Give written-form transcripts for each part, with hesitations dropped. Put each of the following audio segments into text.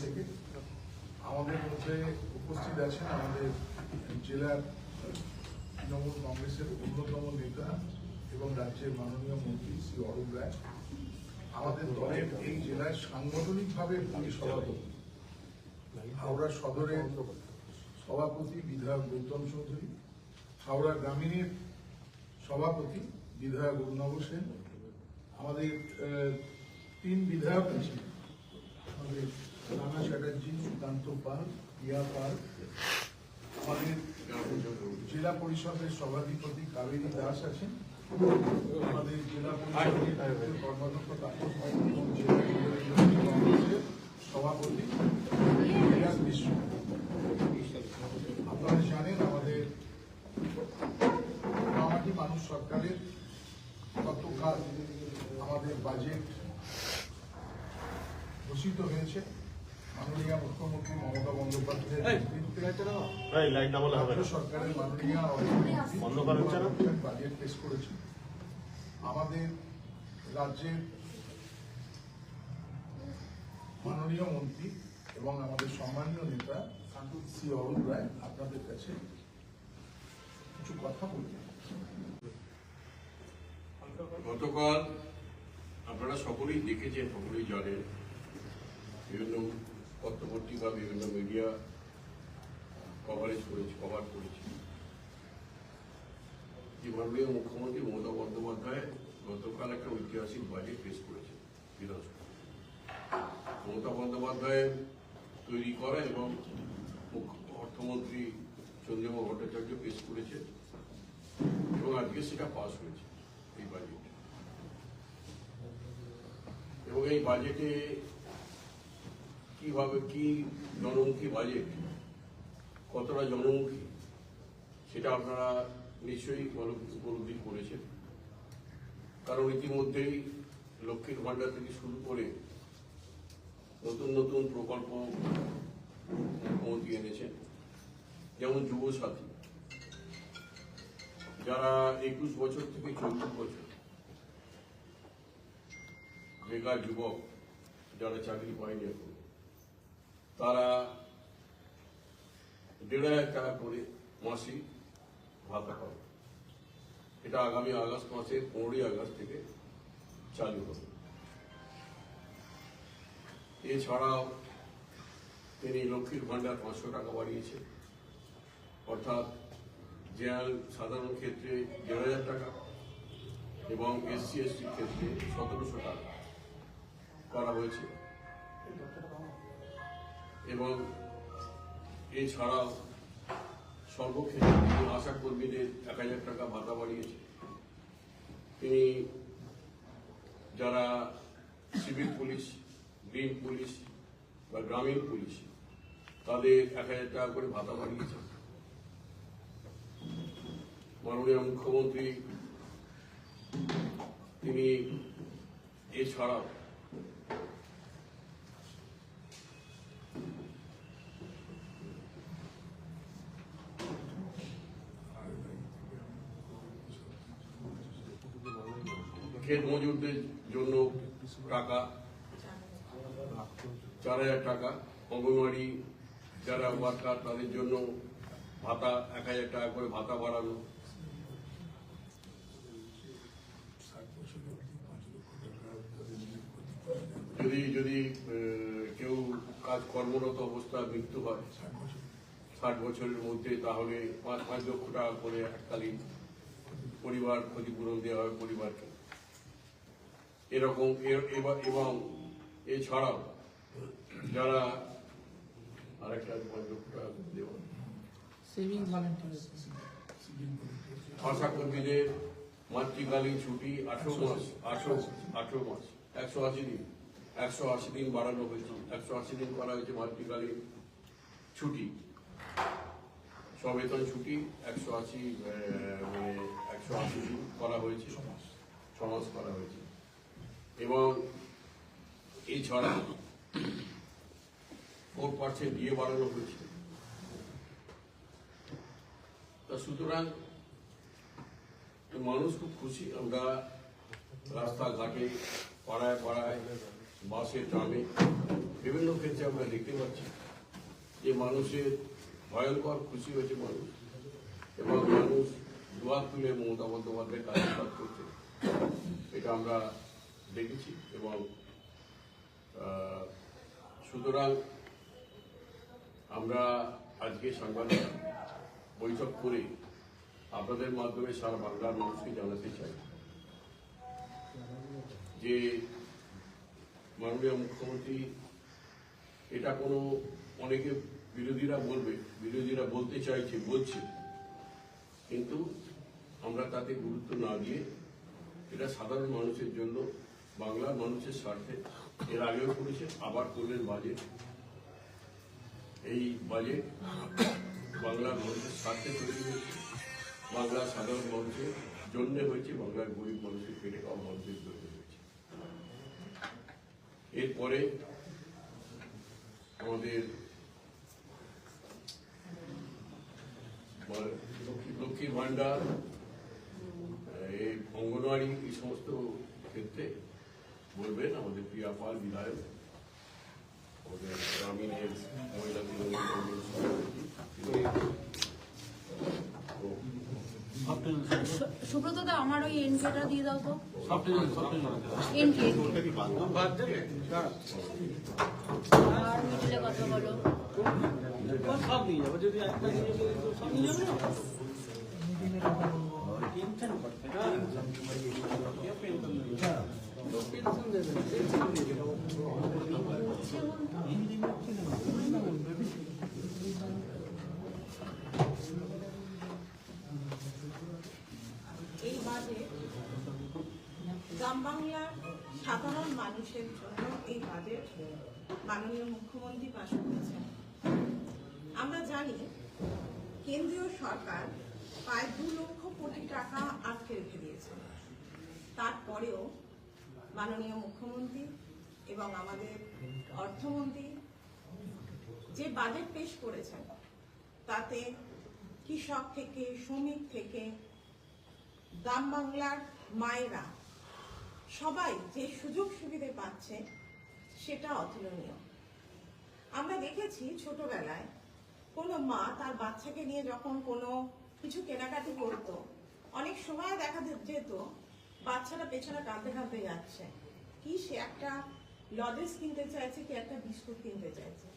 থেকে। আমাদের মধ্যে উপস্থিত আছেন আমাদের জেলার তৃণমূল কংগ্রেসের অন্যতম নেতা এবং রাজ্যের মাননীয় মন্ত্রী শ্রী অরূপ রায়, আমাদের দলের এই জেলায় সাংগঠনিকভাবে সভাপতি হাওড়া সদরের সভাপতি বিধায়ক গৌতম চৌধুরী, হাওড়া গ্রামীণের সভাপতি বিধায়ক অর্ণব সেন, আমাদের 3 বিধায়ক আছেন, আমাদের রানা চ্যাটার্জি, সুকান্ত পাল, ইয়া পাল, আমাদের জেলা পরিষদের সভাধিপতি কাবেরী দাস আছেন, আমাদের জেলা পরিষদের কর্মাধ্যক্ষ তাপস মাইতি এবং জেলা কংগ্রেসের সভাপতি বিরাজ মিশ্র। আপনারা জানেন আমাদের মামাটি মানুষ সরকারের গতকাল আমাদের বাজেট ঘোষিত হয়েছে। মাননীয় মুখ্যমন্ত্রী মমতা বন্দ্যোপাধ্যায়ের নেতৃত্বে সরকারের মাননীয় অর্থমন্ত্রী বাজেট পেশ করেছেন। আমাদের রাজ্যের মাননীয় মন্ত্রী এবং আমাদের সম্মানীয় নেতা শ্রী অরূপ রায় আপনাদের কাছে কিছু কথা বলবেন। গতকাল আপনারা সকলেই দেখেছেন, সকলেই জানেন, বিভিন্ন পত্রপত্রিকা বিভিন্ন মিডিয়া কভার করেছে যে মাননীয় মুখ্যমন্ত্রী মমতা বন্দ্যোপাধ্যায় গতকাল একটা ঐতিহাসিক বাজেট পেশ করেছে বিধানসভা। মমতা বন্দ্যোপাধ্যায়ের তৈরি করা এবং অর্থমন্ত্রী চন্দ্রিমা ভট্টাচার্য পেশ করেছে এবং আজকে সেটা পাস হয়েছে এই বাজেট। এবং এই বাজেটে কিভাবে কি জনমুখী বাজেট, কতটা জনমুখী সেটা আপনারা নিশ্চয়ই উপলব্ধি করেছেন। কারণ ইতিমধ্যেই লক্ষ্মীর ভাণ্ডার থেকে শুরু করে নতুন নতুন প্রকল্প মুখ্যমন্ত্রী এনেছেন, যেমন যুব সাথী, যারা 21 বছর থেকে 40 বছর বেকার যুবক যারা চাকরি পায়নি এখন, তারা 1,500 টাকা করে মাসিক ভাতা পাবে। এটা আগামী আগস্ট মাসের 15 আগস্ট থেকে চালু হবে। এছাড়াও তিনি লক্ষ্মীর ভাণ্ডার 500 টাকা বাড়িয়েছে, অর্থাৎ জেনারেল সাধারণ ক্ষেত্রে 1,500 টাকা এবং SC ST ক্ষেত্রে 1,700 টাকা করা হয়েছে। এবং এছাড়াও সর্বক্ষেত্রে তিনি আশা কর্মীদের 1,000 টাকা ভাতা বাড়িয়েছে। তিনি যারা সিভিল পুলিশ, গ্রিন পুলিশ বা গ্রামীণ পুলিশ, তাদের 1,000 টাকা করে ভাতা বাড়িয়েছে। মাননীয় মুখ্যমন্ত্রী তিনি এছাড়াও ক্ষেত মজুরদের জন্য টাকা 4,000 টাকা, অঙ্গনওয়াড়ি যারা ওয়ার্কার তাদের জন্য ভাতা 1,000 টাকা করে ভাতা বাড়ানো, যদি কেউ কাজ কর্মরত অবস্থায় মৃত্যু হয় 60 বছরের মধ্যে, তাহলে 5 লক্ষ টাকা করে এককালীন পরিবার ক্ষতিপূরণ দেওয়া হয় পরিবারকে। এরকম এবং এছাড়াও যারা আরেকটা 5 লক্ষ টাকা দেওয়া আশা কর্মীদের মাতৃকালীন ছুটি 18 মাস 180 দিন বাড়ানো হয়েছে, 180 দিন করা হয়েছে মাতৃকালীন ছুটি, সবেতন ছুটি 180 দিন করা হয়েছে, 6 মাস করা হয়েছে। এবং এছাড়া 4% দিয়ে বাড়ানো হয়েছে। তা সুতরাং মানুষ খুব খুশি। আমরা রাস্তাঘাটে পাড়ায় পাড়ায় বাসে, ট্রামে বিভিন্ন ক্ষেত্রে আমরা দেখতে পাচ্ছি যে মানুষের ভয়ঙ্কর খুশি হয়েছে মানুষ, এবং মানুষ দুয়ার তুলে মমতা বন্দ্যোপাধ্যায়ের কাছে কাজ করছে, এটা আমরা দেখেছি। এবং সুতরাং আমরা আজকে সাংবাদিক বৈঠক করে আপনাদের মাধ্যমে সারা বাংলার মানুষকে জানাতে চাই যে মাননীয় মুখ্যমন্ত্রী, এটা কোনো অনেকে বিরোধীরা বলতে চাইছে, বলছে, কিন্তু আমরা তাতে গুরুত্ব না দিয়ে এটা সাধারণ মানুষের জন্য, বাংলার মানুষের স্বার্থে এর আগেও করেছে, আবার করলেন বাজেট। এই বাজেট বাংলার মানুষের স্বার্থে তৈরি হয়েছে, বাংলার সাধারণ মানুষের জন্য হয়েছে, বাংলার গরিব মানুষের পেটে কম মানুষের জন্য হয়েছে। এরপরে আমাদের লক্ষ্মীর ভান্ডার, এই অঙ্গনওয়াড়ি, এই সমস্ত ক্ষেত্রে বলবেন আমাদের প্রিয়া পাল বিধায়ক, আমাদের গ্রামীণের মহিলা তৃণমূল কংগ্রেস সভাপতি। সুব্রত দা, আমার ওই এনকেটা দিয়ে দাও তো। এনকে আর মিডিলে কথা বলো। সব নিয়ে যাবো, যদি একটা নিয়ে যাবো সব নিয়ে যাবে না। টেনশন করতে না, পেনশন দেবেন, পেনশন নিয়ে যাবো। এই বাজেট গ্রাম বাংলার সাধারণ মানুষের জন্য এই বাজেট মাননীয় মুখ্যমন্ত্রী পাশ করেছেন। আমরা জানি কেন্দ্রীয় সরকার প্রায় 2 লক্ষ কোটি টাকা আটকে রেখে দিয়েছে। তারপরেও মাননীয় মুখ্যমন্ত্রী এবং আমাদের অর্থমন্ত্রী যে বাজেট পেশ করেছেন, তাতে কৃষক থেকে, শ্রমিক থেকে, গ্রাম বাংলার মায়েরা সবাই যে সুযোগ সুবিধে পাচ্ছে সেটা অতুলনীয়। আমরা দেখেছি ছোটবেলায় কোনো মা তার বাচ্চাকে নিয়ে যখন কোনো কিছু কেনাকাটি করত, অনেক সময় দেখা যেত বাচ্চাটা পেছনে কাঁদতে কাঁদতে যাচ্ছে, কি সে একটা লজেস কিনতে চাইছে, কি একটা বিস্কুট কিনতে চাইছে।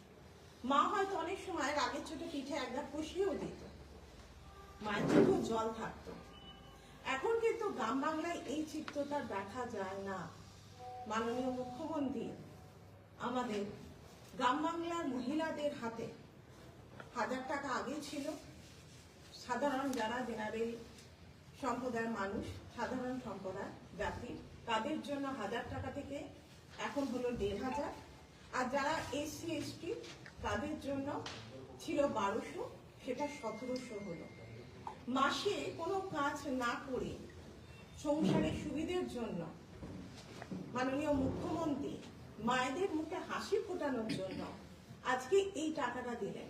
মা হয়তো অনেক সময় রাগের ছোটে পিঠে একদা কষিয়েও দিত, মায়ের চোখেও জল থাকতো। এখন কিন্তু গ্রাম বাংলায় এই চিত্রটা দেখা যায় না। মাননীয় মুখ্যমন্ত্রী আমাদের গ্রাম বাংলার মহিলাদের হাতে 1000 টাকা আগে ছিল, সাধারণ যারা জেনারেল সম্প্রদায়ের মানুষ, সাধারণ সম্প্রদায় জাতি, তাদের জন্য 1000 টাকা থেকে এখন হলো 1500, আর যারা এসসি এসটি তাদের জন্য ছিল 1200, সেটা 1700 হলো। মাসে কোনো কাজ না করে সংসারের সুবিধের জন্য মাননীয় মুখ্যমন্ত্রী মায়েদের মুখে হাসি ফোটানোর জন্য আজকে এই টাকাটা দিলেন।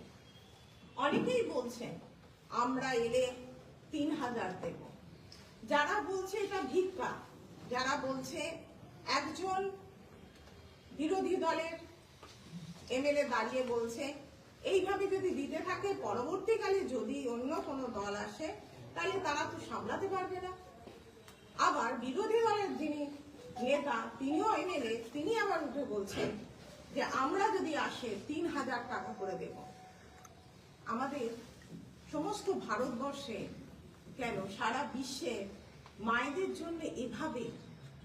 অনেকেই বলছেন আমরা এলে 3000 দেব, যারা বলছে এটা ভিক্ষা, যারা বলছে একজন বিরোধী দলের এমএলএ দাঁড়িয়ে বলছে এইভাবে যদি দিতে থাকে পরবর্তীকালে যদি অন্য কোনো দল আসে তাহলে তারা তো সামলাতে পারবে না। আবার বিরোধী দলের যিনি নেতা, তিনিও এমএলএ, তিনি আবার উঠে বলছেন যে আমরা যদি আসে 3000 টাকা করে দেব। আমাদের সমস্ত ভারতবর্ষে কেন সারা বিশ্বে মায়েদের জন্য এভাবে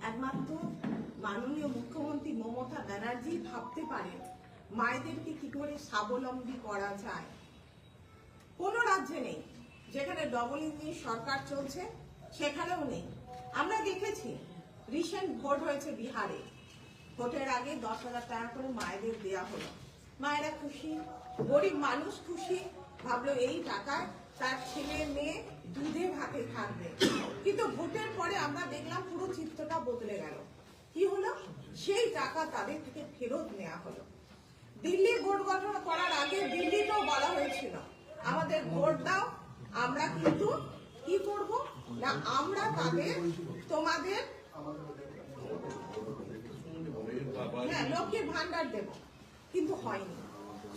একমাত্র মাননীয় মুখ্যমন্ত্রী মমতা ব্যানার্জি ভাবতে পারেন মায়েদেরকে কি করে স্বাবলম্বী করা যায়। কোন রাজ্যে নেই, যেখানে ডবল ইঞ্জিন সরকার চলছে সেখানেও নেই। আমরা দেখেছি রিসেন্ট ভোট হয়েছে বিহারে, ভোটের আগে 10,000 টাকা করে মায়েদের দেয়া হলো। মায়েরা খুশি, গরিব মানুষ খুশি, ভাবলো এই টাকায় তার ছেলে মেয়ে দুধে ভাতে থাকবে। কিন্তু ভোটের পরে আমরা দেখলাম পুরো চিত্রটা বদলে গেল। কি হলো? সেই টাকা তাদের থেকে ফেরত নেওয়া হলো। দিল্লি বোর্ড গঠন করার আগে দিল্লিতেও বলা হয়েছিল আমাদের ভোট দাও, আমরা কিন্তু কি করব না, আমরা তাদের তোমাদের হ্যাঁ লক্ষ্মীর ভান্ডার দেব, কিন্তু হয়নি।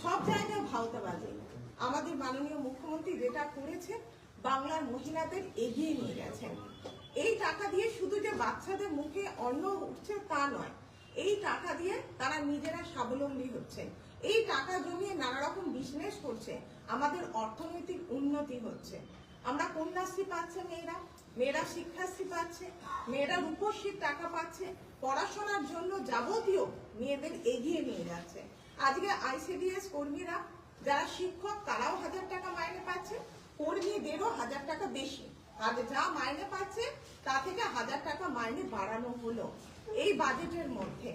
সব জায়গায় ভাওতাবাজি। আমাদের মাননীয় মুখ্যমন্ত্রী যেটা করেছে, বাংলার মহিলাদের এগিয়ে নিয়ে গেছেন। এই টাকা দিয়ে শুধু যে বাচ্চাদের মুখে অন্ন উঠছে তা নয়, এই টাকা দিয়ে তারা নিজেরা স্বাবলম্বী হচ্ছে। এই টাকা জমিয়ে নানা রকম বিজনেস করছে, আমাদের অর্থনৈতিক উন্নতি হচ্ছে। আমরা কন্যাশ্রী পাচ্ছে মেয়েরা শিক্ষাশ্রী পাচ্ছে, মেয়েরা রূপশ্রীর টাকা পাচ্ছে, পড়াশোনার জন্য যাবতীয় মেয়েদের এগিয়ে নিয়ে যাচ্ছে। আজকে আইসিডিএস কর্মীরা যারা শিক্ষক তারাও 1000 টাকা মাইনে পাচ্ছে, কর্মীদেরও 1000 টাকা বেশি। আজ যা মাইনে পাচ্ছে তা থেকে 1000 টাকা মাইনে বাড়ানো হলো এই বাজেটের মধ্যে।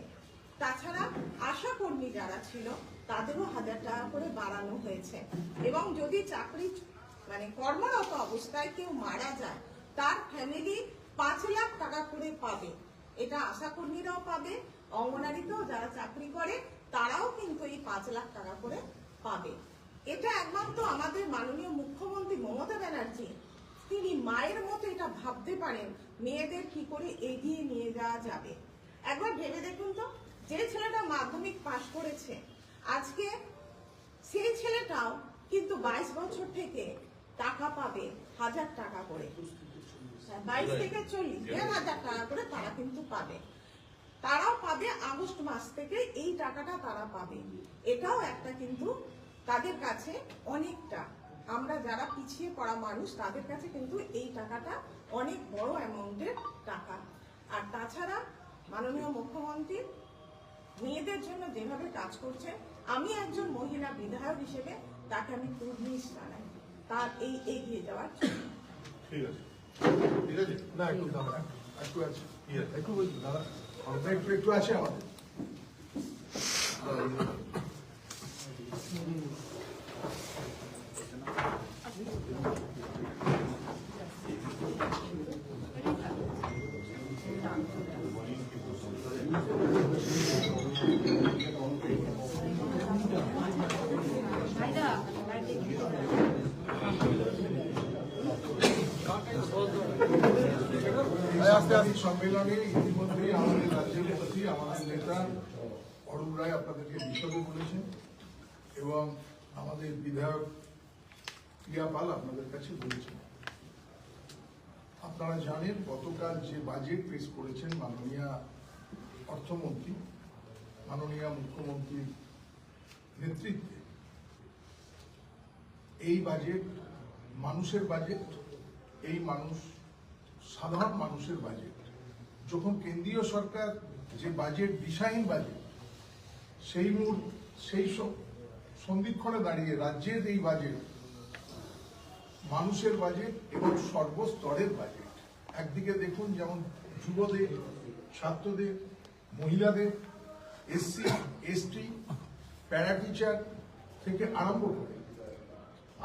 তাছাড়া আশা কর্মী যারা ছিল তাদেরও 1000 টাকা করে বাড়ানো হয়েছে। এবং যদি চাকরি কর্মরত অবস্থায় কেউ মারা যায়, তার ফ্যামিলি 5 লাখ টাকা করে পাবে। এটা আশা কর্মীরাও পাবে, অঙ্গনারীতেও যারা চাকরি করে তারাও কিন্তু এই 5 লাখ টাকা করে পাবে। এটা একমাত্র আমাদের মাননীয় মুখ্যমন্ত্রী মমতা ব্যানার্জি, তিনি মায়ের মতো এটা ভাবতে পারেন মেয়েদের কি করে এগিয়ে নিয়ে যাওয়া যাবে। একবার ভেবে দেখুন তো, যে ছেলেটা মাধ্যমিক পাশ করেছে আজকে সেই ছেলেটাও কিন্তু 22 বছর থেকে টাকা পাবে 1000 টাকা করে, 22 থেকে 40 1000 টাকা করে তারা কিন্তু পাবে। তারাও পাবে আগস্ট মাস থেকে এই টাকাটা তারা পাবে। এটাও একটা কিন্তু তাদের কাছে অনেকটা, আমরা যারা পিছিয়ে পড়া মানুষ তাদের কাছে কিন্তু এই টাকাটা অনেক বড় অ্যামাউন্টের টাকা। আর তাছাড়া মাননীয় মুখ্যমন্ত্রী মেয়েদের জন্য যেভাবে কাজ করছে, আমি একজন মহিলা বিধায়ক হিসেবে তাকে আমি কুর্নিশ জানাই তার এই এগিয়ে যাওয়ার জন্য। ঠিক আছে, ঠিক আছে। না একটু দাঁড়া, একটু আছে, একটু দাঁড়া, একটু আছে আমাদের। সম্মেলনে ইতিমধ্যেই আমাদের রাজ্যের প্রতি আমাদের নেতা অরুণ রায় আপনাদেরকে বিশদে বলেছেন এবং আমাদের বিধায়ক প্রিয়া পাল আপনাদের কাছে বলেছেন। আপনারা জানেন গতকাল যে বাজেট পেশ করেছেন মাননীয় অর্থমন্ত্রী, মাননীয় মুখ্যমন্ত্রীর নেতৃত্বে, এই বাজেট মানুষের বাজেট, এই মানুষ সাধারণ মানুষের বাজেট। যখন কেন্দ্রীয় সরকার যে বাজেট দিশাহীন বাজেট, সেই সন্ধিক্ষণে দাঁড়িয়ে রাজ্যের এই বাজেট মানুষের বাজেট এবং সর্বস্তরের বাজেট। একদিকে দেখুন যেমন যুবদের, ছাত্রদের, মহিলাদের, এসসি এসটি, প্যারা টিচার থেকে আরম্ভ করে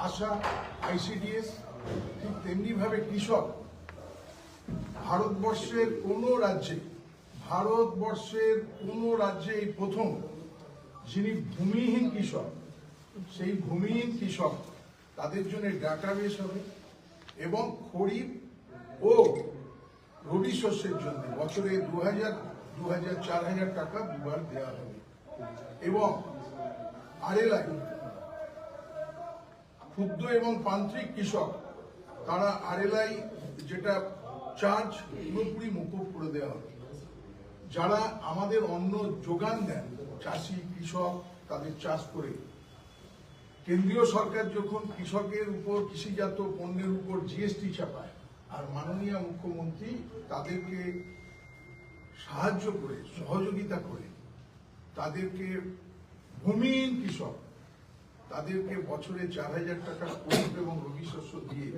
আশা, আইসিডিএস, ঠিক তেমনি ভাবে কৃষক। ভারতবর্ষের কোনো রাজ্যে এই প্রথম যিনি ভূমিহীন কৃষক, সেই ভূমিহীন কৃষক তাদের জন্য ডাটাবেস হবে এবং খরিফ ও রবি শস্যের জন্য বছরে 2000, 4000 টাকা দুবার দেওয়া হবে। এবং আরএলআই, ক্ষুদ্র এবং প্রান্তিক কৃষক, তারা আরএলআই যেটা চার্জ পুরোপুরি মুকুব করে দেওয়া হবে। যারা আমাদের অন্ন যোগান দেন, চাষি কৃষক, তাদের চাষ করে, কেন্দ্রীয় সরকার যখন কৃষকের উপর, কৃষিজাত পণ্যের উপর জিএসটি চাপায়, আর মাননীয় মুখ্যমন্ত্রী তাদেরকে সাহায্য করে, সহযোগিতা করে, তাদেরকে ভূমিহীন কৃষক তাদেরকে বছরে 4000 টাকা খরিফ এবং রবি শস্য দিয়ে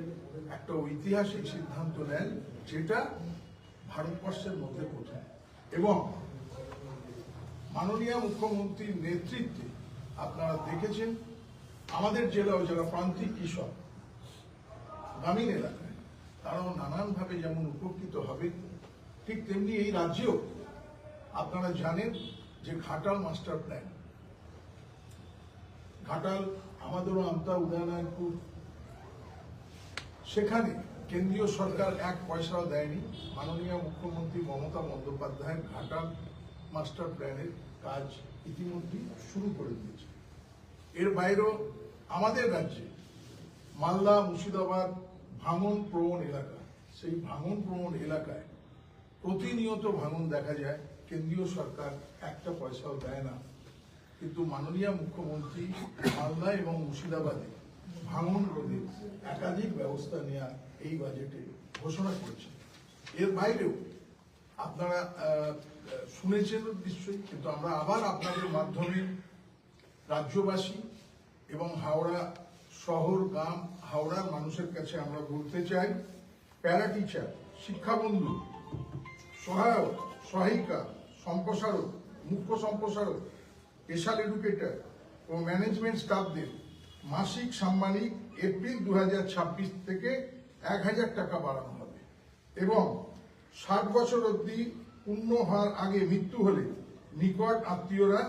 একটা ঐতিহাসিক সিদ্ধান্ত নেন, যেটা ভারতবর্ষের মধ্যে প্রথম। এবং মাননীয় মুখ্যমন্ত্রীর নেতৃত্বে আপনারা দেখেছেন আমাদের জেলাও যারা প্রান্তিক কৃষক গ্রামীণ এলাকায়, তারাও নানানভাবে যেমন উপকৃত হবে, ঠিক তেমনি এই রাজ্যেও আপনারা জানেন যে ঘাটাল মাস্টার প্ল্যান, ঘাটাল আমাদেরও আমতা উদয়নারায়ণপুর, সেখানে কেন্দ্রীয় সরকার 1 পয়সাও দেয়নি। মাননীয় মুখ্যমন্ত্রী মমতা বন্দ্যোপাধ্যায়ের ঘাটাল মাস্টার প্ল্যানের কাজ ইতিমধ্যেই শুরু করে দিয়েছে। এর বাইরেও আমাদের রাজ্যে মালদা, মুর্শিদাবাদ ভাঙন প্রবণ এলাকা, সেই ভাঙন প্রবণ এলাকায় প্রতিনিয়ত ভাঙন দেখা যায়। কেন্দ্রীয় সরকার একটা পয়সাও দেয় না, কিন্তু মাননীয় মুখ্যমন্ত্রী মালদা এবং মুর্শিদাবাদে ভাঙন রোধে একাধিক ব্যবস্থা নেওয়া এই বাজেটে ঘোষণা করেছে। এর বাইরেও আপনারা শুনেছেন নিশ্চয়ই, কিন্তু আমরা আবার আপনাদের মাধ্যমে রাজ্যবাসী এবং হাওড়া শহর, গ্রাম, হাওড়ার মানুষের কাছে আমরা বলতে চাই, প্যারা টিচার, শিক্ষাবন্ধু, সহায়ক, সহায়িকা, সম্প্রসারক, মুখ্য সম্প্রসারক, স্পেশাল এডুকেটর ও ম্যানেজমেন্ট স্টাফদের মাসিক সাম্মানিক এপ্রিল 2026 থেকে 1000 টাকা বাড়ানো হবে এবং 60 বছর অবধি পূর্ণ হওয়ার আগে মৃত্যু হলে নিকট আত্মীয়রা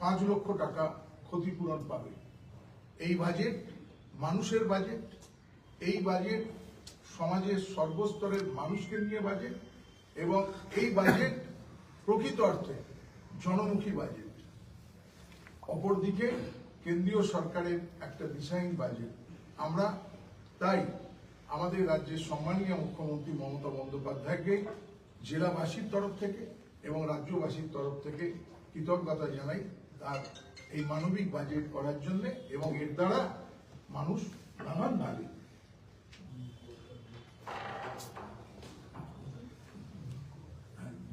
5 লক্ষ টাকা ক্ষতিপূরণ পাবে। এই বাজেট মানুষের বাজেট, এই বাজেট সমাজের সর্বস্তরের মানুষকে নিয়ে বাজেট এবং এই বাজেট প্রকৃত অর্থে জনমুখী বাজেট। অপরদিকে কেন্দ্রীয় সরকারের একটা দিশাহীন বাজেট। আমরা তাই আমাদের রাজ্যের সম্মানীয় মুখ্যমন্ত্রী মমতা বন্দ্যোপাধ্যায়কে জেলাবাসীর তরফ থেকে এবং রাজ্যবাসীর তরফ থেকে কৃতজ্ঞতা জানাই তার এই মানবিক বাজেট করার জন্য, এবং এর দ্বারা মানুষ নানানভাবে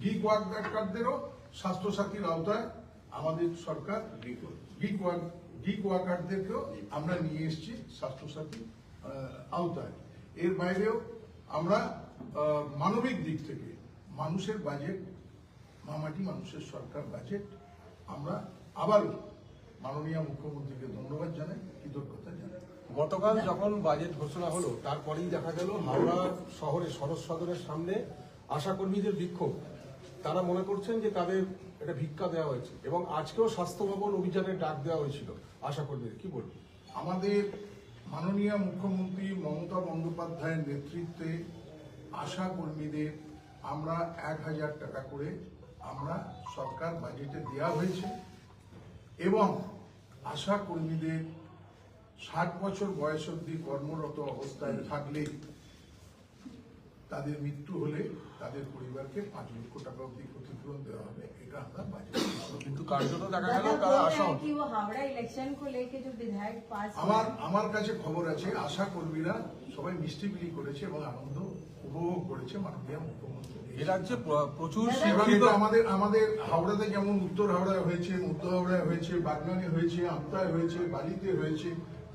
গিগ ওয়ার্কারদেরও স্বাস্থ্যসাথীর আওতায় আমাদের সরকার গিগ ওয়ার্কারদেরকেও আমরা নিয়ে এসেছি স্বাস্থ্যসাথী আওতায়। এর বাইরেও আমরা মানবিক দিক থেকে মানুষের বাজেট, মামাটি মানুষের সরকার বাজেট, আমরা আবারও মাননীয় মুখ্যমন্ত্রীকে ধন্যবাদ জানাই, কৃতজ্ঞতা জানাই। গতকাল যখন বাজেট ঘোষণা হলো তারপরেই দেখা গেল হাওড়া শহরে শরৎ সদনের সামনে আশাকর্মীদের বিক্ষোভ। তারা মনে করছেন যে তাদের এটা ভিক্ষা দেওয়া হয়েছে এবং আজকেও স্বাস্থ্য ভবন অভিযানের ডাক দেওয়া হয়েছিল আশাকর্মীদের। কি বলবো? আমাদের মাননীয় মুখ্যমন্ত্রী মমতা বন্দ্যোপাধ্যায়ের নেতৃত্বে আশা কর্মীদের আমরা 1000 টাকা করে আমরা সরকার বাজেটে দেওয়া হয়েছে এবং আশা কর্মীদের 60 বছর বয়স অবধি কর্মরত অবস্থায় থাকলে তাদের মৃত্যু হলে তাদের পরিবারকে 5 লক্ষ টাকা অবধি ক্ষতিপূরণ দেওয়া হবে। এটা আমরা বাজেট। কিন্তু কার্যত দেখা গেল তারা আশাহত। कि वो हावड़ा इलेक्शन को लेके जो विधायक पास আমার কাছে খবর আছে আশা কর্মীরা সবাই মিষ্টি বিলি করেছে এবং আনন্দ উপভোগ করেছে মাননীয় মুখ্যমন্ত্রী। এ রাজ্যে প্রচুর এবং শিক্ষিত এটা আমাদের হাওড়াতে যেমন উত্তর হাওড়ায় হয়েছে, মধ্য হাওড়ায় হয়েছে, বাগনানে হয়েছে, আমতায় হয়েছে, বালিতে হয়েছে,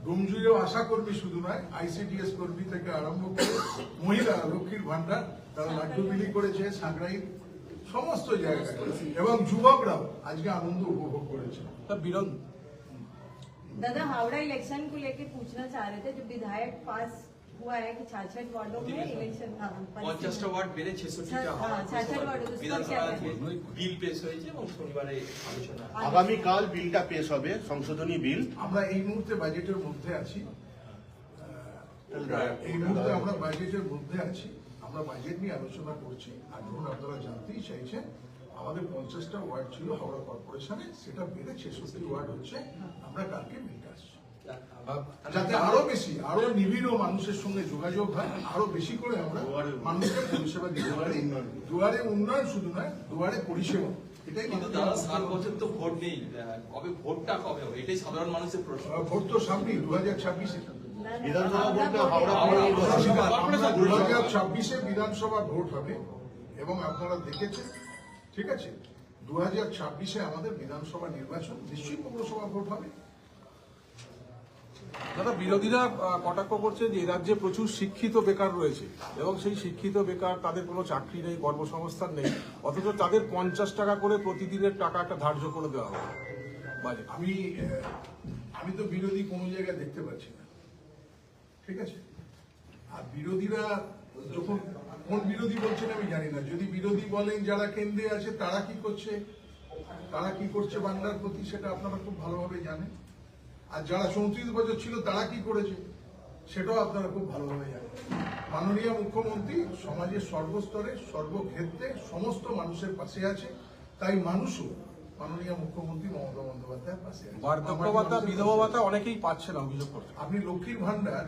ডোমজুড়েও আশা কর্মী শুধু নয়, আইসিডিএস কর্মী থেকে আরম্ভ করে মহিলা লক্ষ্মীর ভান্ডার তারা লাড্ডু বিলি করেছে, সাঁকড়াই সমস্ত জায়গায়, এবং যুবকরাও আজকে আনন্দ উপভোগ করেছে। বিরোধ। दादा हावड़ा इलेक्शन को लेके पूछना चाह रहे थे, जो विधायक पास हुआ है कि 66 वार्डों में इलेक्शन 50টা ওয়ার্ড বেড়ে 66টা हाँ 66 वार्डों तो उसका क्या বিধানসভা है? বিল পেশ হয়েছে এবং শনিবারে আলোচনা। আগামীকাল বিলটা পেশ হবে, সংশোধনী বিল। আমরা এই মুহূর্তে বাজেটের মধ্যে আছি, এই মুহূর্তে আমরা বাজেটের মধ্যে আছি, আমরা বাজেট নিয়ে আলোচনা করছি। আর ধরুন আপনারা জানতেই চাইছেন, আমাদের 50টা ওয়ার্ড ছিল হাওড়া কর্পোরেশনে, সেটা বেড়ে 66 ওয়ার্ড হচ্ছে। আমরা কালকে মিলতে আসছি যাতে আরো বেশি, আরো নিবিড় মানুষের সঙ্গে যোগাযোগ হয়, আরো বেশি করে আমরা মানুষকে পরিষেবা দিতে পারি। দুয়ারে উন্নয়ন শুধু নয়, দুয়ারে পরিষেবা। এটাই কিন্তু দাদা 7 বছর তো ভোট নেই, কবে ভোটটা কবে হবে এটাই সাধারণ মানুষের প্রশ্ন। ভোট তো সামনেই 2026-এ। বিধানসভা বলতে হাওড়া 2026-এ বিধানসভা ভোট হবে এবং আপনারা দেখেছেন, ঠিক আছে, 2026-এ আমাদের বিধানসভা নির্বাচন, নিশ্চয়ই পৌরসভা ভোট হবে। দাদা, বিরোধীরা কটাক্ষ করছে যে এই রাজ্যে প্রচুর শিক্ষিত বেকার রয়েছে এবং সেই শিক্ষিত বেকার, তাদের কোনো চাকরি নেই, কর্মসংস্থান নেই, অথচ তাদের 50 টাকা করে প্রতিদিনের টাকা একটা ধার্য করে দেওয়া হবে বাজেট। আমি তো বিরোধী কোনো জায়গায় দেখতে পাচ্ছি না, ঠিক আছে। আর বিরোধীরা যখন, কোন বিরোধী বলছেন আমি জানি না। যদি বিরোধী বলেন যারা কেন্দ্রে আছে তারা কি করছে, বাংলার প্রতি, সেটা আপনারা খুব ভালোভাবে জানেন। আর যারা 34 বছর ছিল তারা কি করেছে সেটাও আপনারা খুব ভালোভাবে জানেন। মাননীয় মুখ্যমন্ত্রী সমাজের সর্বস্তরে, সর্বক্ষেত্রে সমস্ত মানুষের পাশে আছে। তাই মানুষও মাননীয় মুখ্যমন্ত্রী মমতা বন্দ্যোপাধ্যায়ের পাশে আছে। বার্ধক্য ভাতা বিধবা ভাতা অনেকেই পাচ্ছে না অভিযোগ করছে। আপনি লক্ষ্মীর ভান্ডার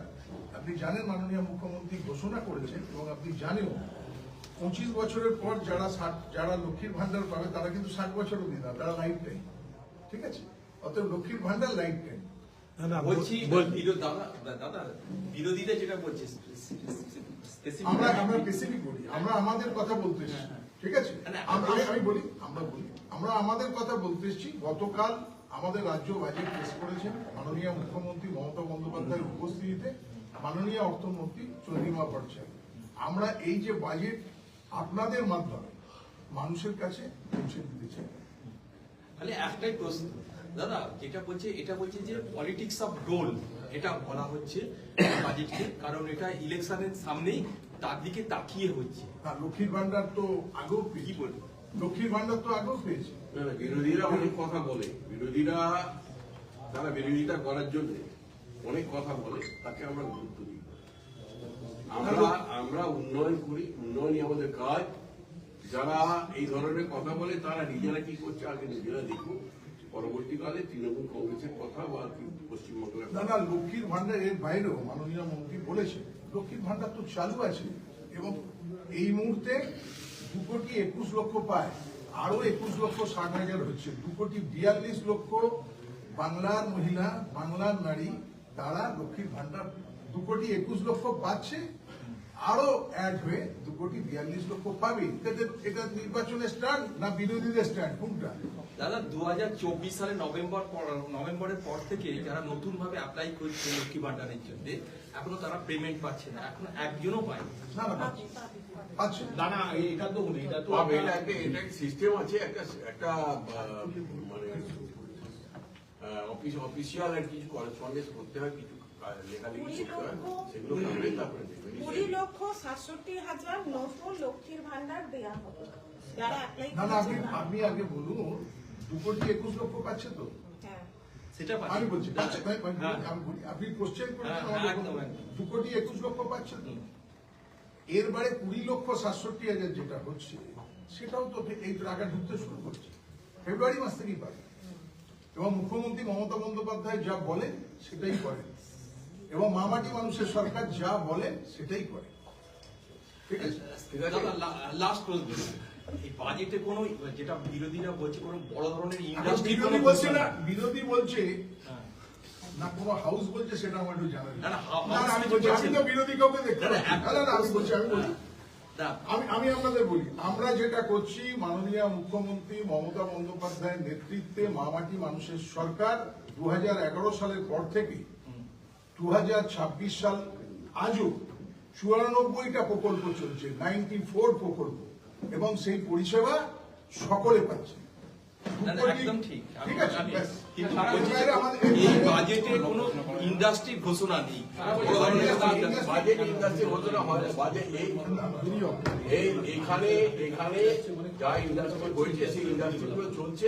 আপনি জানেন মাননীয় মুখ্যমন্ত্রী ঘোষণা করেছেন এবং আপনি জানেও 25 বছরের পর যারা লক্ষ্মীর ভান্ডার পাবে তারা কিন্তু 60 বছর অবধি না, তারা লাইফ টাইম। ঠিক আছে, অতএব লক্ষ্মীর ভান্ডার লাইফ টাইম। বলছি দাদা বিরোধীরা যেটা বলছে আমরা স্পেসিফিক বলি, আমরা আমাদের কথা বলতে এসেছি। ঠিক আছে, আমি বলি আমরা আমাদের কথা বলতে এসেছি। গতকাল আমাদের রাজ্য বাজেট পেশ করেছেন মাননীয় মুখ্যমন্ত্রী মমতা বন্দ্যোপাধ্যায়ের উপস্থিতিতে মাননীয় অর্থমন্ত্রী চন্দ্রিমা ভট্টাচার্য। আমরা এই যে বাজেট আপনাদের মাধ্যমে মানুষের কাছে পৌঁছে দিতে চাই। তাহলে একটাই প্রশ্ন দাদা, এটা বলছে যে পলিটিক্স অফ রোল এটা বলা হচ্ছে বাজেটকে, কারণ এটা ইলেকশনের সামনেই তার দিকে তাকিয়ে হচ্ছে। না, লক্ষ্মীর ভান্ডার তো আগেও পেয়েছি, লক্ষ্মীর ভান্ডার তো আগেও পেয়েছি। বিরোধীরা অনেক কথা বলে, তারা বিরোধিতা করার জন্য অনেক কথা বলে, তাকে আমরা গুরুত্ব দিই। আমরা উন্নয়ন করি, উন্নয়নই আমাদের কাজ। যারা এই ধরনের কথা বলে তারা নিজেরা কি করছে আগে নিজেরা দেখুন, পরবর্তীকালে তৃণমূল কংগ্রেসের কথা বা পশ্চিমবঙ্গের না, লক্ষ্মীর ভান্ডার এর বাইরেও মাননীয় মন্ত্রী বলেছেন লক্ষ্মীর ভান্ডার তো চালু আছে এবং এই মুহূর্তে 2,21,00,000 পায়, আরো 21,60,000 হচ্ছে। 2,42,00,000 বাংলার মহিলা, বাংলার নারী, তারা লক্ষ্মীর ভান্ডার 2,21,00,000 পাচ্ছে, আরো অ্যাড হয়ে 2,42,00,000 পাবে। এটা নির্বাচনের স্ট্যান্ড না বিরোধীদের স্ট্যান্ড, কোনটা? দাদা 2024 সালে নভেম্বরের পর থেকে যারা নতুন ভাবে অ্যাপ্লাই করছে লক্ষ্মী ভান্ডারের জন্য এখনো তারা পেমেন্ট পাচ্ছে না, এখন একজনও পায় না, পাচ্ছে না না এটা তো পাবে। এটা একটা সিস্টেম আছে, একটা মানে অফিসিয়াল আর কিছু করেসপন্ডেন্স করতে হয়, কিছু লেখালেখি করতে হয়, সেগুলো করলে তারপরে 20,67,000 নতুন লক্ষ্মীর ভান্ডার দেওয়া হবে যারা অ্যাপ্লাই না, করেছে। আপনি আগে বলুন 2,21,00,000 পাচ্ছে তো? হ্যাঁ, সেটা আমি বলছি পাচ্ছে। আমি বলি, আপনি কোশ্চেন করেছেন হ্যাঁ, আমাকে, একদম। 2,21,00,000 পাচ্ছে তো? এর বারে 20,67,000 যেটা হচ্ছে সেটাও তো এই টাকা ঢুকতে শুরু করছে, ফেব্রুয়ারি মাস থেকেই পাবে। এবং মুখ্যমন্ত্রী মমতা বন্দ্যোপাধ্যায় যা বলেন সেটাই করেন এবং মামাটি মানুষের সরকার যা বলেন সেটাই করে। ঠিক আছে, লাস্ট প্রশ্ন, এই বাজেটে কোনো যেটা বিরোধীরা বলছে কোনো বড় ধরনের এখন ইন্ডাস্ট্রি বিরোধী বলছে না, বিরোধী বলছে না, কোনো হাউস বলছে সেটা আমার একটু জানা নেই। না, না, house না, আমি বলছি, আমি তো বিরোধী কাউকে দেখতে না, না, পাচ্ছি না। না, আমি বলছি, আমি বলি, না, আমি আপনাদের বলি, আমরা যেটা করছি মাননীয় মুখ্যমন্ত্রী মমতা বন্দ্যোপাধ্যায়ের নেতৃত্বে মামাটি মানুষের সরকার 2011 সালের পর থেকে 2026 সাল আজও 94টা প্রকল্প চলছে, 94 প্রকল্প, এবং সেই পরিষেবা সকলে পাচ্ছে। না, না, একদম ঠিক। ঠিক আছে, ব্যাস। কিন্তু এর বলছি যে বাইরে আমাদের- এই বাজেটে কোনো ইন্ডাস্ট্রি ঘোষণা নেই, বড় ধরনের কোনো industry- বাজেট ইন্ডাস্ট্রি ঘোষণা হয় না। বাজেট এখানে যা ইন্ডাস্ট্রি হয়েছে সেই ইন্ডাস্ট্রিগুলো চলছে।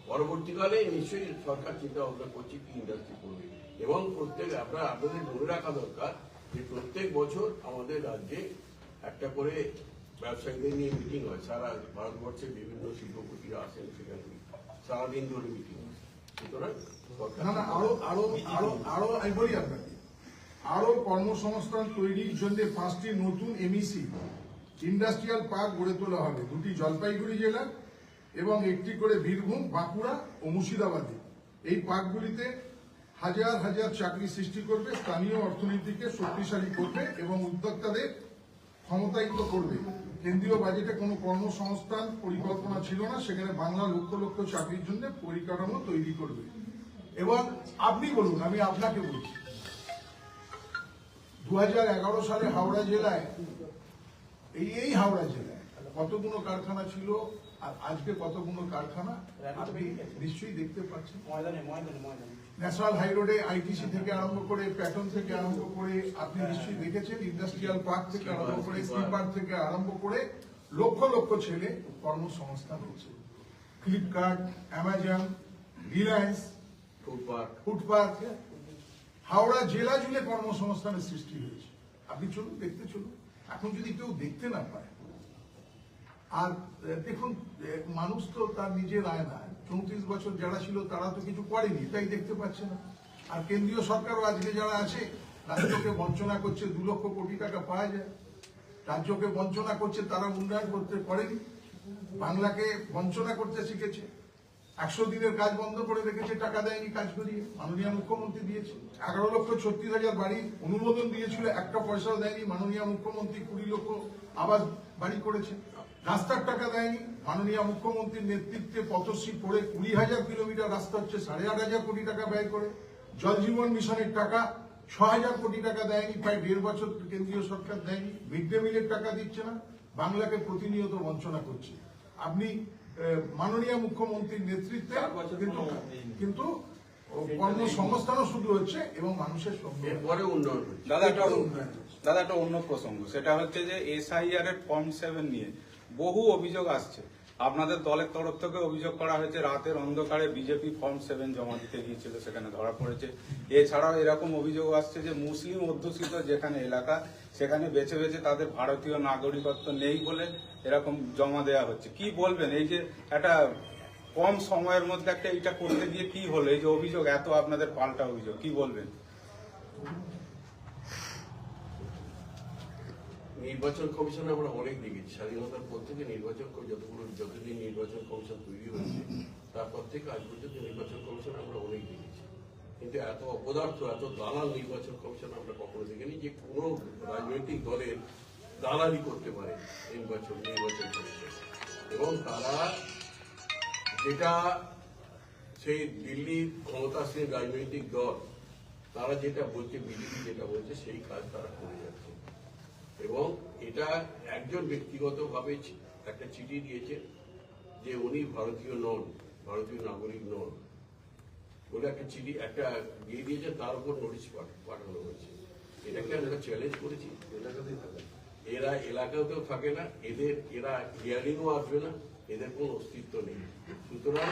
পরবর্তীকালে নিশ্চয়ই সরকার চিন্তা ভাবনা করছে কি ইন্ডাস্ট্রি করবে, এবং আপনাদের মনে রাখা দরকার যে প্রত্যেক বছর আমাদের রাজ্যে একটা করে ব্যবসায়ীদের নিয়ে মিটিং হয়। সারা ভারতবর্ষের বিভিন্ন শিল্পপতিরা আসেন, সেখানে সারাদিন ধরে মিটিং হয়। সুতরাং সরকার না, আরো আমি বলি আপনাকে, আরো কর্মসংস্থান তৈরির জন্য 5টি নতুন এমইসি ইন্ডাস্ট্রিয়াল পার্ক গড়ে তোলা হবে, 2টি জলপাইগুড়ি জেলা এবং 1টি করে বীরভূম, বাঁকুড়া ও মুর্শিদাবাদে। এই পার্কগুলিতে হাজার হাজার চাকরি সৃষ্টি করবে, স্থানীয় অর্থনীতিকে শক্তিশালী করবে এবং উদ্যোক্তাদের ক্ষমতায়িত করবে। কেন্দ্রীয় বাজেটে কোনো কর্মসংস্থান পরিকল্পনা ছিল না, সেখানে বাংলা লক্ষ লক্ষ চাকরির জন্য পরিকাঠামো তৈরি করবে। এবং আপনি বলুন, আমি আপনাকে বলছি, 2011 সালে হাওড়া জেলায় এই হাওড়া জেলায় কতগুলো কারখানা ছিল আর আজকে কতগুলো কারখানা আপনি নিশ্চয়ই দেখতে পাচ্ছেন। ন্যাশনাল হাই রোডে আইটিসি থেকে আরম্ভ করে, প্যাটার্ন থেকে আরম্ভ করে আপনি নিশ্চয়ই দেখেছেন, ইন্ডাস্ট্রিয়াল পার্ক থেকে আরম্ভ করে, স্টিল পার্ক থেকে আরম্ভ করে লক্ষ লক্ষ ছেলে কর্মসংস্থান হচ্ছে। Flipkart, Amazon, Reliance, footpath, Howrah জেলা জুড়ে কর্মসংস্থানের সৃষ্টি হয়েছে। আপনি চলুন, দেখতে চলুন। এখন যদি কেউ দেখতে না পায়, আর দেখুন, মানুষ তো তার নিজের আয়না, 34 বছর যারা ছিল তারা তো কিছু করেনি, তাই দেখতে পাচ্ছে না। আর কেন্দ্রীয় সরকারও আজকে যারা আছে রাজ্যকে বঞ্চনা করছে, 2 লক্ষ কোটি টাকা পাওয়া যায়, রাজ্যকে বঞ্চনা করছে, তারা উন্নয়ন করতে পারেনি, বাংলাকে বঞ্চনা করতে শিখেছে। 100 দিনের কাজ বন্ধ করে রেখেছে, টাকা দেয়নি কাজ করিয়ে, মাননীয় মুখ্যমন্ত্রী দিয়েছে। 11,36,000 বাড়ি অনুমোদন দিয়েছিল, একটা পয়সাও দেয়নি, মাননীয় মুখ্যমন্ত্রী 20 লক্ষ আবাস বাড়ি করেছে। রাস্তার টাকা দেয়নি, মাননীয় মুখ্যমন্ত্রীর নেতৃত্বে পথশ্রী পড়ে 20,000 কিলোমিটার রাস্তা হচ্ছে 8,500 কোটি টাকা ব্যয় করে। জল জীবন মিশনের টাকা 6,000 কোটি টাকা দেয়নি, প্রায় 1.5 বছর কেন্দ্রীয় সরকার দেয়নি। মিড ডে মিলের টাকা দিচ্ছে না, বাংলাকে প্রতিনিয়ত বঞ্চনা করছে। আপনি মাননীয় মুখ্যমন্ত্রীর নেতৃত্বে কিন্তু কর্মসংস্থানও শুরু হচ্ছে এবং মানুষের সঙ্গে এরপরে উন্নয়ন হচ্ছে। দাদা একটা অন্য প্রসঙ্গ, সেটা হচ্ছে যে SIR এর ফর্ম 7 নিয়ে বহু অভিযোগ আসছে। আপনাদের দলের তরফ থেকে অভিযোগ করা হয়েছে রাতের অন্ধকারে বিজেপি ফর্ম 7 জমা দিতে গিয়েছিল, সেখানে ধরা পড়েছে। এছাড়াও এরকম অভিযোগ আসছে যে মুসলিম অধ্যুষিত যেখানে এলাকা সেখানে বেছে বেছে তাদের ভারতীয় নাগরিকত্ব নেই বলে এরকম জমা দেওয়া হচ্ছে। কি বলবেন, এই যে একটা কম সময়ের মধ্যে একটা এটা করতে গিয়ে কি হলো, এই যে অভিযোগ এত আপনাদের পাল্টা অভিযোগ, কি বলবেন? নির্বাচন কমিশন আমরা অনেক দেখেছি, স্বাধীনতার পর থেকে যতদিন নির্বাচন কমিশন তৈরি হয়েছে তারপর থেকে আজ পর্যন্ত নির্বাচন কমিশন আমরা অনেক দেখেছি, কিন্তু এত অপদার্থ, এত দালাল নির্বাচন কমিশন আমরা কখনো দেখিনি যে কোনো রাজনৈতিক দলের দালালি করতে পারে নির্বাচন কমিশন। এবং তারা যেটা সেই দিল্লির ক্ষমতাসীন রাজনৈতিক দল তারা যেটা বলছে, বিজেপি যেটা বলছে সেই কাজ তারা করে যাচ্ছে। এবং এটা একজন ব্যক্তিগতভাবে একটা চিঠি দিয়েছে যে উনি ভারতীয় নন, ভারতীয় নাগরিক নন বলে একটা চিঠি একটা দিয়ে দিয়েছে, তার উপর নোটিশ পাঠানো হয়েছে। এটাকে আমরা চ্যালেঞ্জ করেছি, এলাকাতেই থাকে, এরা এলাকাতেও থাকে না, এরা হিয়ারিংও আসবে না, এদের কোনো অস্তিত্ব নেই। সুতরাং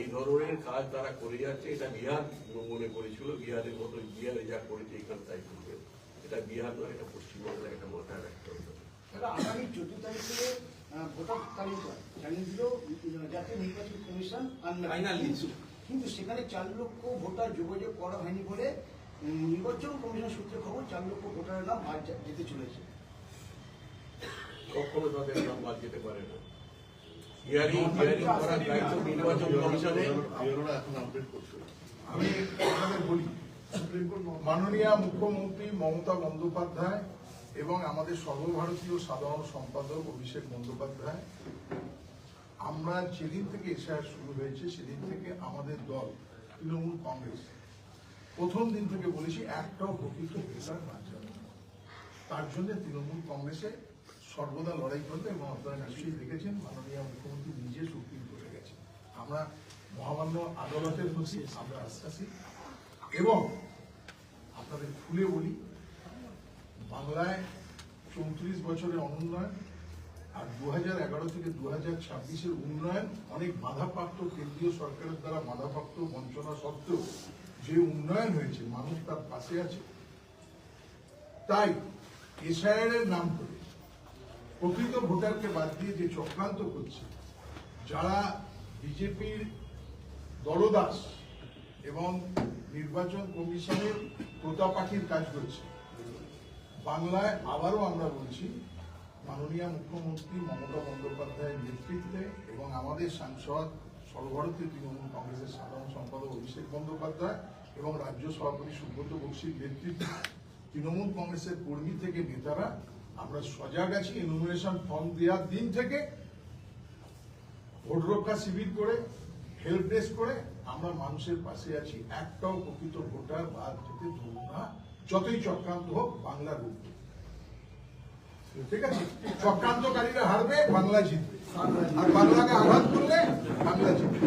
এই ধরনের কাজ তারা করে যাচ্ছে। এটা বিহার মনে করেছিল, বিহারের মতো বিহারে যা করেছে এখানে তাই করবে। এটা বিহার নয়, এটা পশ্চিমবঙ্গের একটা মাথায় রাখতে হবে। আগামী 14 তারিখে ভোটার তালিকা জানিয়ে দিল জাতীয় নির্বাচন কমিশন ফাইনাল লিস্ট, কিন্তু সেখানে 4 লক্ষ ভোটার যোগাযোগ করা হয়নি বলে নির্বাচন কমিশন সূত্রে খবর 4 লক্ষ ভোটারের নাম বাদ যেতে চলেছে। কখনো তাদের নাম বাদ যেতে পারে না। হিয়ারিং করার দায়িত্ব নির্বাচন কমিশনের। এখন আপডেট করছে। আমি আপনাদের বলি, মাননীয় মুখ্যমন্ত্রী মমতা বন্দ্যোপাধ্যায় এবং আমাদের সর্বভারতীয় সাধারণ সম্পাদক অভিষেক বন্দ্যোপাধ্যায়, আমরা যেদিন থেকে এসআইআর শুরু হয়েছে সেদিন থেকে আমাদের দল তৃণমূল কংগ্রেস প্রথম দিন থেকে বলেছি একটাও প্রকৃত ভোটার বাদ যাবে না। তার জন্য তৃণমূল কংগ্রেসে সর্বদা লড়াই করবে এবং আপনারা নিশ্চয়ই দেখেছেন মাননীয় মুখ্যমন্ত্রী নিজে সুপ্রিম কোর্টে গেছে। আমরা মহামান্য আদালতের প্রতি আমরা আশ্বাসী এবং আপনাদের খুলে বলি, বাংলায় 34 বছরের অনুন্নয়ন আর 2011 থেকে 2026-এর উন্নয়ন অনেক বাধাপ্রাপ্ত, কেন্দ্রীয় সরকারের দ্বারা বাধাপ্রাপ্ত, বঞ্চনা সত্ত্বেও যে উন্নয়ন হয়েছে মানুষ তার পাশে আছে। তাই এসআইআর এর নাম করে প্রকৃত ভোটারকে বাদ দিয়ে যে চক্রান্ত করছে, যারা বিজেপির দলদাস এবং নির্বাচন কমিশনের প্রতাপাখির কাজ করছে, বাংলায় আবারও আমরা বলছি মাননীয় মুখ্যমন্ত্রী মমতা বন্দ্যোপাধ্যায়ের নেতৃত্বে এবং আমাদের সাংসদ সর্বভারতীয় তৃণমূল কংগ্রেসের সাধারণ সম্পাদক অভিষেক বন্দ্যোপাধ্যায় এবং রাজ্য সভাপতি সুব্রত বক্সির নেতৃত্বে তৃণমূল কংগ্রেসের কর্মী থেকে নেতারা আমরা সজাগ আছি। এনুমিনেশন ফর্ম দেওয়ার দিন থেকে ভোট রক্ষা শিবির করে, হেল্প ডেস্ক করে আমরা মানুষের পাশে আছি। একটাও প্রকৃত ভোটার বাদ যেতে দেব না, যতই চক্রান্ত হোক বাংলার রূপ। ঠিক আছে, চক্রান্তকারীরা হারবে, বাংলা জিতবে, আর বাংলাকে আঘাত করলে বাংলা জিতবে।